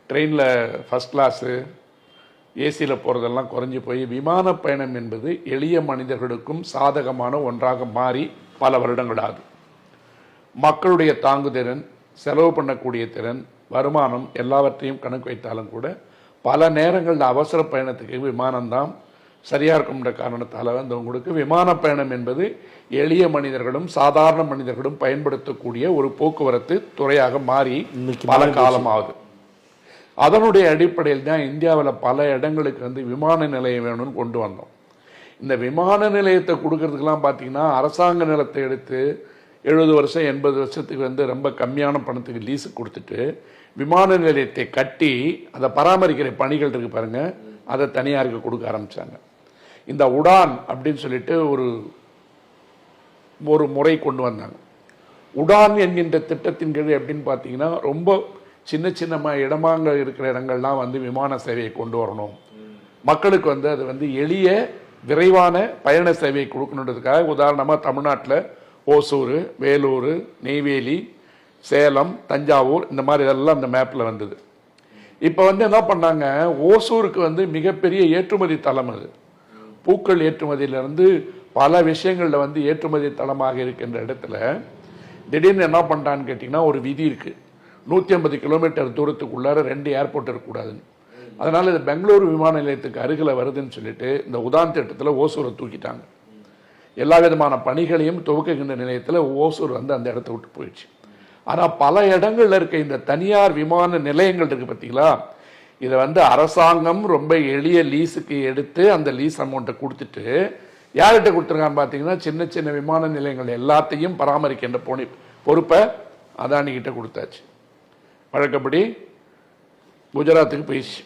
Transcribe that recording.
ட்ரெயினில் first class ஏசியில் போகிறதெல்லாம் குறைஞ்சி போய் விமான பயணம் என்பது எளிய மனிதர்களுக்கும் சாதகமான ஒன்றாக மாறி பல வருடங்கள் ஆகுது. மக்களுடைய தாங்குதிறன், செலவு பண்ணக்கூடிய திறன், வருமானம் எல்லாவற்றையும் கணக்கு வைத்தாலும் கூட பல நேரங்களில் அவசர பயணத்துக்கு விமானம்தான் சரியாக இருக்கும்ன்ற காரணத்தால் வந்து உங்களுக்கு விமான பயணம் என்பது எளிய மனிதர்களும் சாதாரண மனிதர்களும் பயன்படுத்தக்கூடிய ஒரு போக்குவரத்து துறையாக மாறி பல காலமாகுது. அதனுடைய அடிப்படையில் தான் இந்தியாவில் பல இடங்களுக்கு வந்து விமான நிலையம் வேணும்னு கொண்டு வந்தோம். இந்த விமான நிலையத்தை கொடுக்கறதுக்கெல்லாம் பார்த்தீங்கன்னா அரசாங்க நிலத்தை எடுத்து 70 வருஷம் 80 வருஷத்துக்கு வந்து ரொம்ப கம்மியான பணத்துக்கு லீஸுக்கு கொடுத்துட்டு விமான நிலையத்தை கட்டி அதை பராமரிக்கிற பணிகள் இருக்கு பாருங்க, அதை தனியாருக்கு கொடுக்க ஆரம்பித்தாங்க. இந்த உடான் அப்படின்னு சொல்லிட்டு ஒரு முறை கொண்டு வந்தாங்க. உடான் என்கின்ற திட்டத்தின் கீழ் எப்படின்னு பார்த்தீங்கன்னா ரொம்ப சின்ன சின்ன இடமாங்க இருக்கிற இடங்கள்லாம் வந்து விமான சேவையை கொண்டு வரணும், மக்களுக்கு வந்து அது வந்து எளிய விரைவான பயண சேவையை கொடுக்கணுன்றதுக்காக உதாரணமாக தமிழ்நாட்டில் ஓசூர், வேலூர், நெய்வேலி, சேலம், தஞ்சாவூர் இந்த மாதிரி இதெல்லாம் அந்த மேப்பில் வந்தது. இப்போ வந்து என்ன பண்ணாங்க, ஓசூருக்கு வந்து மிகப்பெரிய ஏற்றுமதி தளம், அது பூக்கள் ஏற்றுமதியிலிருந்து பல விஷயங்களில் வந்து ஏற்றுமதி தளமாக இருக்கின்ற இடத்துல திடீர்னு என்ன பண்ணுறான்னு கேட்டிங்கன்னா ஒரு விதி இருக்குது, 150 கிலோமீட்டர் தூரத்துக்குள்ளார 2 ஏர்போர்ட் இருக்கக்கூடாதுன்னு. அதனால் இது பெங்களூரு விமான நிலையத்துக்கு அருகில் வருதுன்னு சொல்லிட்டு இந்த உதான் திட்டத்தில் ஓசூரை தூக்கிட்டாங்க. எல்லா விதமான பணிகளையும் துவக்குகின்ற நிலையத்தில் ஓசூர் வந்து அந்த இடத்த விட்டு போயிடுச்சு. ஆனால் பல இடங்களில் இருக்க இந்த தனியார் விமான நிலையங்கள் இருக்குது பார்த்தீங்களா, இதை வந்து அரசாங்கம் ரொம்ப எளிய லீஸுக்கு எடுத்து அந்த லீஸ் அமௌண்ட்டை கொடுத்துட்டு யார்கிட்ட கொடுத்துருக்கான்னு பார்த்தீங்கன்னா சின்ன சின்ன விமான நிலையங்கள் எல்லாத்தையும் பராமரிக்கின்ற பொறுப்பை அதானிக்கிட்ட கொடுத்தாச்சு. வழக்கப்படி குஜராத்துக்கு போயிடுச்சு.